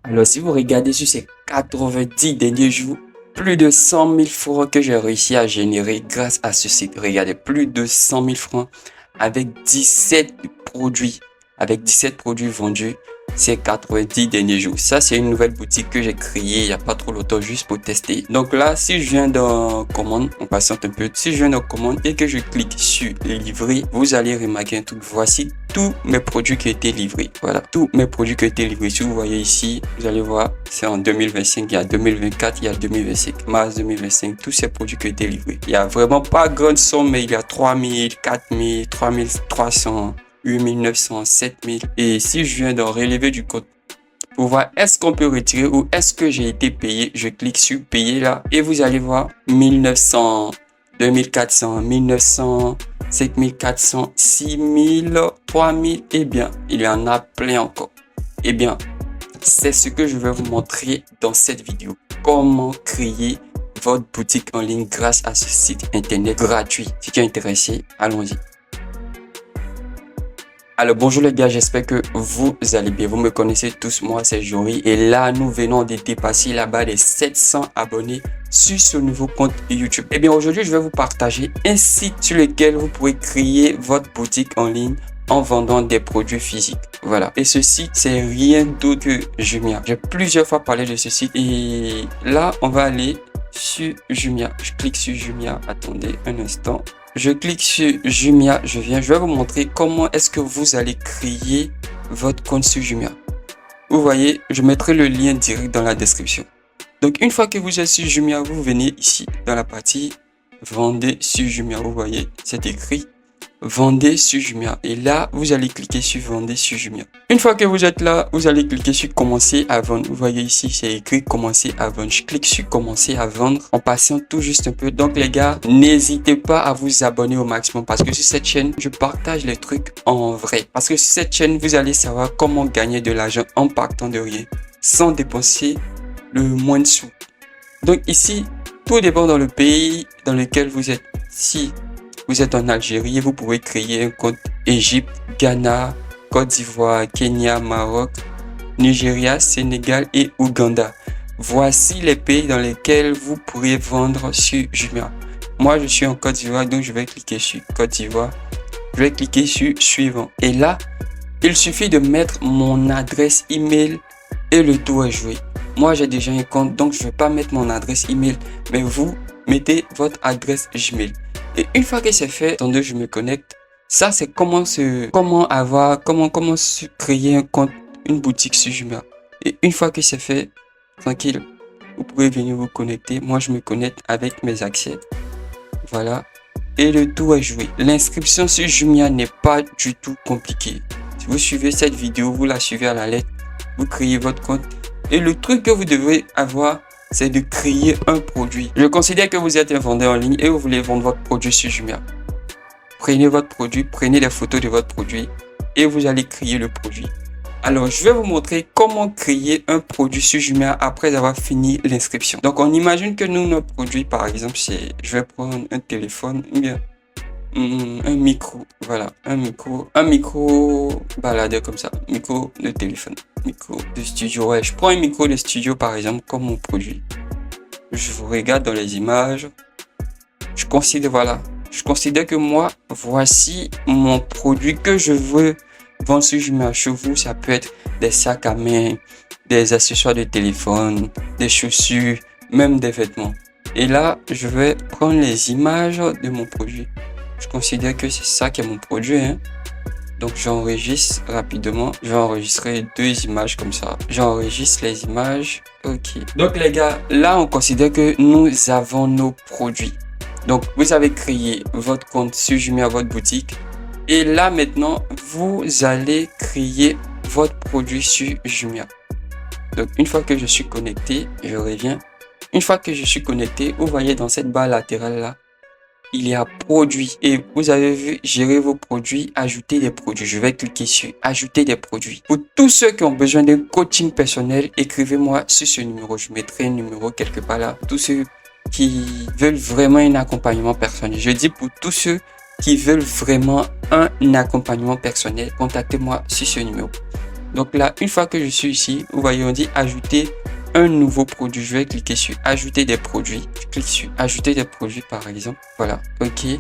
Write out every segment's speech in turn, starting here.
Alors, si vous regardez sur ces 90 derniers jours, plus de 100 000 francs que j'ai réussi à générer grâce à ce site. Regardez, plus de 100 000 francs avec 17 produits, avec 17 produits vendus ces 90 derniers jours. Ça, c'est une nouvelle boutique que j'ai créée il n'y a pas trop longtemps juste pour tester. Donc là, si je viens dans commande, on patiente un peu. Si je viens dans commande et que je clique sur livrer, vous allez remarquer un truc. Voici tous mes produits qui ont été livrés. Voilà, tous mes produits qui ont été livrés. Si vous voyez ici, vous allez voir, c'est en 2025, il y a 2024, il y a 2025, mars 2025, tous ces produits qui ont été livrés. Il n'y a vraiment pas grande somme, mais il y a 3000, 4000, 3300, 8900, 7000. Et si je viens d'en relever du compte pour voir est-ce qu'on peut retirer ou est-ce que j'ai été payé, je clique sur payer là et vous allez voir 1900, 2400, 1900, 5400, 6000, 3000. Eh bien, il y en a plein encore. Eh bien, c'est ce que je vais vous montrer dans cette vidéo. Comment créer votre boutique en ligne grâce à ce site internet gratuit. Si tu es intéressé, allons-y. Alors bonjour les gars, j'espère que vous allez bien. Vous me connaissez tous, moi c'est Jory. Et là, nous venons de dépasser là-bas les 700 abonnés sur ce nouveau compte YouTube. Et bien aujourd'hui, je vais vous partager un site sur lequel vous pourrez créer votre boutique en ligne en vendant des produits physiques. Voilà. Et ce site, c'est rien d'autre que Jumia. J'ai plusieurs fois parlé de ce site. Et là, on va aller sur Jumia. Je clique sur Jumia. Attendez un instant. Je clique sur Jumia, je vais vous montrer comment est-ce que vous allez créer votre compte sur Jumia. Vous voyez, je mettrai le lien direct dans la description. Donc, une fois que vous êtes sur Jumia, vous venez ici dans la partie Vendez sur Jumia. Vous voyez, c'est écrit Vendez sur Jumia. Et là, vous allez cliquer sur Vendez sur Jumia. Une fois que vous êtes là, vous allez cliquer sur Commencer à vendre. Vous voyez ici, c'est écrit Commencer à vendre. Je clique sur Commencer à vendre en passant tout juste un peu. Donc les gars, n'hésitez pas à vous abonner au maximum parce que sur cette chaîne, je partage les trucs en vrai. Parce que sur cette chaîne, vous allez savoir comment gagner de l'argent en partant de rien, sans dépenser le moins de sous. Donc ici, tout dépend dans le pays dans lequel vous êtes. Si vous êtes en Algérie, vous pouvez créer un compte Égypte, Ghana, Côte d'Ivoire, Kenya, Maroc, Nigeria, Sénégal et Ouganda. Voici les pays dans lesquels vous pourrez vendre sur Jumia. Moi, je suis en Côte d'Ivoire, donc je vais cliquer sur Côte d'Ivoire. Je vais cliquer sur Suivant. Et là, il suffit de mettre mon adresse email et le tour est joué. Moi, j'ai déjà un compte, donc je ne vais pas mettre mon adresse email, mais vous mettez votre adresse Gmail. Et une fois que c'est fait, attendez, je me connecte. Ça, c'est comment créer un compte, une boutique sur Jumia. Et une fois que c'est fait, tranquille, vous pouvez venir vous connecter. Moi, je me connecte avec mes accès. Voilà. Et le tout est joué. L'inscription sur Jumia n'est pas du tout compliquée. Si vous suivez cette vidéo, vous la suivez à la lettre, vous créez votre compte. Et le truc que vous devez avoir, c'est de créer un produit. Je considère que vous êtes un vendeur en ligne et vous voulez vendre votre produit sur Jumia. Prenez votre produit, prenez les photos de votre produit et vous allez créer le produit. Alors, je vais vous montrer comment créer un produit sur Jumia après avoir fini l'inscription. Donc, on imagine que nous, notre produit, par exemple, c'est, je vais prendre un téléphone, bien, un micro, voilà, un micro baladeur comme ça, micro de téléphone, micro de studio. Ouais, je prends un micro de studio par exemple comme mon produit. Je vous regarde dans les images. Je considère, voilà, je considère que moi, voici mon produit que je veux vendre sur Jumia. Chez vous, ça peut être des sacs à main, des accessoires de téléphone, des chaussures, même des vêtements. Et là, je vais prendre les images de mon produit. Je considère que c'est ça qui est mon produit. Hein. Donc j'enregistre rapidement. Je vais enregistrer 2 images comme ça. J'enregistre les images. Ok. Donc les gars, là on considère que nous avons nos produits. Donc vous avez créé votre compte sur Jumia, votre boutique. Et là maintenant, vous allez créer votre produit sur Jumia. Donc une fois que je suis connecté, je reviens. Une fois que je suis connecté, vous voyez dans cette barre latérale là, il y a produits et vous avez vu gérer vos produits, ajouter des produits. Je vais cliquer sur ajouter des produits. Pour tous ceux qui ont besoin d'un coaching personnel, écrivez-moi sur ce numéro. Je mettrai un numéro quelque part là. Tous ceux qui veulent vraiment un accompagnement personnel. Je dis pour tous ceux qui veulent vraiment un accompagnement personnel, contactez-moi sur ce numéro. Donc là, une fois que je suis ici, vous voyez, on dit ajouter un nouveau produit. Je vais cliquer sur ajouter des produits. Je clique sur ajouter des produits par exemple. Voilà, ok.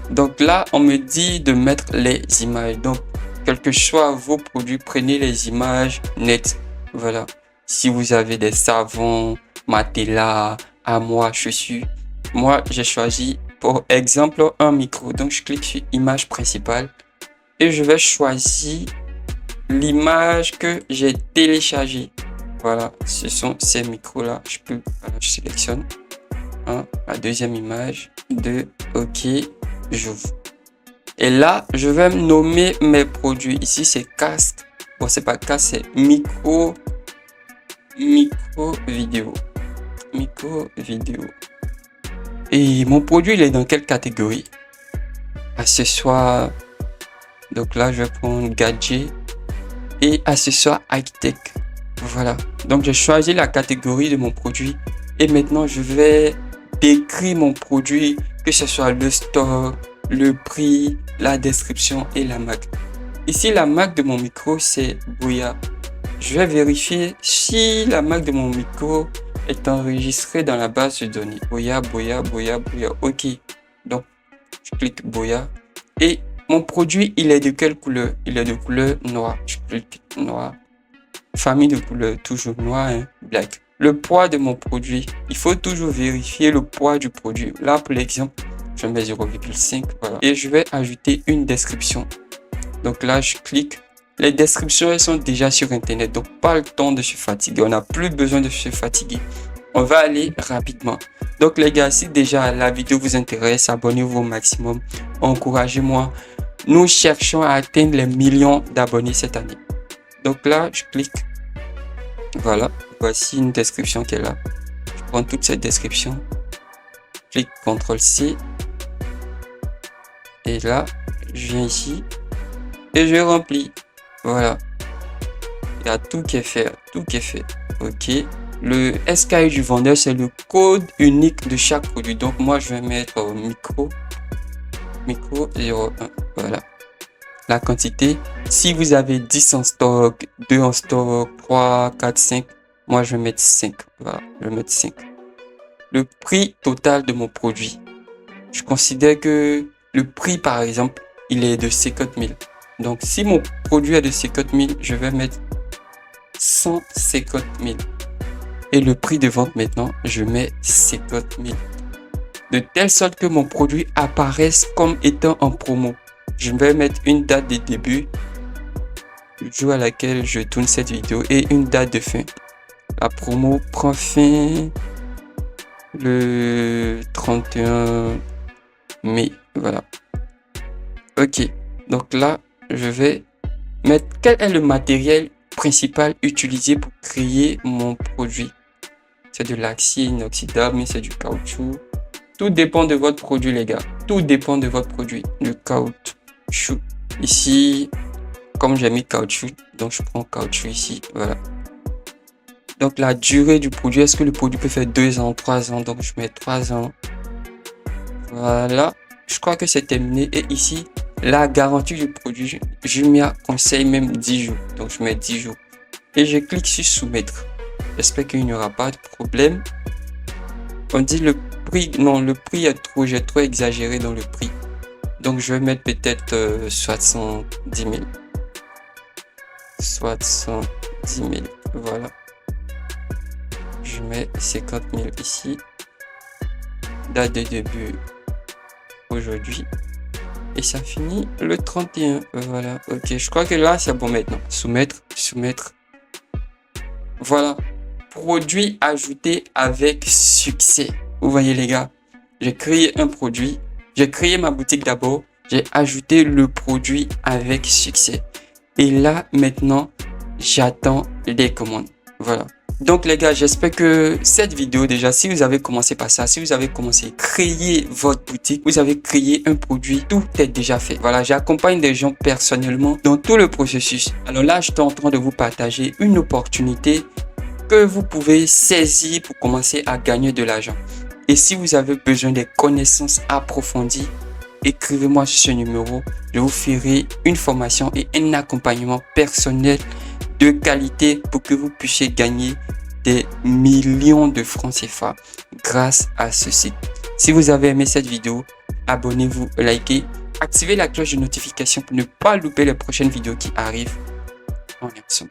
Donc là, on me dit de mettre les images. Donc, quel que soit vos produits, prenez les images nettes. Voilà. Si vous avez des savons, matelas, armoires, chaussures. Moi, j'ai choisi, pour exemple, un micro. Donc, je clique sur image principale. Et je vais choisir l'image que j'ai téléchargée. Voilà, ce sont ces micros-là. Voilà, je sélectionne. La deuxième image. 2, ok. J'ouvre. Et là, je vais nommer mes produits. Ici, c'est casque. Bon, c'est pas casque, c'est micro vidéo. Micro vidéo. Et mon produit, il est dans quelle catégorie? Accessoires. Donc là, je vais prendre gadget et accessoires high-tech. Voilà. Donc, j'ai choisi la catégorie de mon produit. Et maintenant, je vais décrire mon produit, que ce soit le stock, le prix, la description et la marque. Ici, la marque de mon micro, c'est Boya. Je vais vérifier si la marque de mon micro est enregistrée dans la base de données. Boya. Ok. Donc, je clique Boya. Et mon produit, il est de quelle couleur? Il est de couleur noire. Je clique noir. Famille de couleur, toujours noir, black. Le poids de mon produit, il faut toujours vérifier le poids du produit. Là, pour l'exemple, je mets 0,5. Voilà. Et je vais ajouter une description. Donc là, je clique. Les descriptions, elles sont déjà sur Internet. Donc, pas le temps de se fatiguer. On n'a plus besoin de se fatiguer. On va aller rapidement. Donc, les gars, si déjà la vidéo vous intéresse, abonnez-vous au maximum. Encouragez-moi. Nous cherchons à atteindre les millions d'abonnés cette année. Donc là, je clique. Voilà. Voici une description qui est là. Je prends toute cette description. Je clique CTRL-C. Et là, je viens ici. Et je remplis. Voilà. Il y a tout qui est fait. Tout qui est fait. OK. Le SKU du vendeur, c'est le code unique de chaque produit. Donc, moi, je vais mettre micro 01. Voilà. La quantité. Si vous avez 10 en stock, 2 en stock, 3, 4, 5. Moi, je vais mettre 5. Voilà. Je vais mettre 5. Le prix total de mon produit. Je considère que le prix, par exemple, il est de 50 000. Donc, si mon produit est de 50 000, je vais mettre 150 000. Et le prix de vente maintenant, je mets 50 000. De telle sorte que mon produit apparaisse comme étant en promo. Je vais mettre une date de début, le jour à laquelle je tourne cette vidéo, et une date de fin. La promo prend fin le 31 mai. Voilà. Ok. Donc là, je vais mettre quel est le matériel principal utilisé pour créer mon produit. C'est de l'acier inoxydable, mais c'est du caoutchouc. Tout dépend de votre produit, les gars. Tout dépend de votre produit. Le caoutchouc. Ici, comme j'ai mis caoutchouc, donc je prends caoutchouc ici. Voilà. Donc la durée du produit, est-ce que le produit peut faire 2 ans, 3 ans? Donc je mets 3 ans. Voilà. Je crois que c'est terminé. Et ici, la garantie du produit, Jumia conseille même 10 jours. Donc je mets 10 jours. Et je clique sur soumettre. J'espère qu'il n'y aura pas de problème. On dit le prix. Non, le prix est trop. J'ai trop exagéré dans le prix. Donc je vais mettre peut-être 70 000. 70 000. Voilà. Je mets 50 000 ici. Date de début aujourd'hui. Et ça finit le 31. Voilà. Ok. Je crois que là, c'est bon maintenant. Soumettre. Soumettre. Voilà. Produit ajouté avec succès. Vous voyez les gars. J'ai créé un produit. J'ai créé ma boutique d'abord. J'ai ajouté le produit avec succès. Et là, maintenant, j'attends les commandes. Voilà. Donc les gars, j'espère que cette vidéo déjà, si vous avez commencé par ça, si vous avez commencé à créer votre boutique, vous avez créé un produit, tout est déjà fait. Voilà, j'accompagne des gens personnellement dans tout le processus. Alors là, je suis en train de vous partager une opportunité que vous pouvez saisir pour commencer à gagner de l'argent. Et si vous avez besoin de connaissances approfondies, écrivez-moi sur ce numéro. Je vous ferai une formation et un accompagnement personnel de qualité pour que vous puissiez gagner des millions de francs CFA grâce à ce site. Si vous avez aimé cette vidéo, abonnez-vous, likez, activez la cloche de notification pour ne pas louper les prochaines vidéos qui arrivent. En action.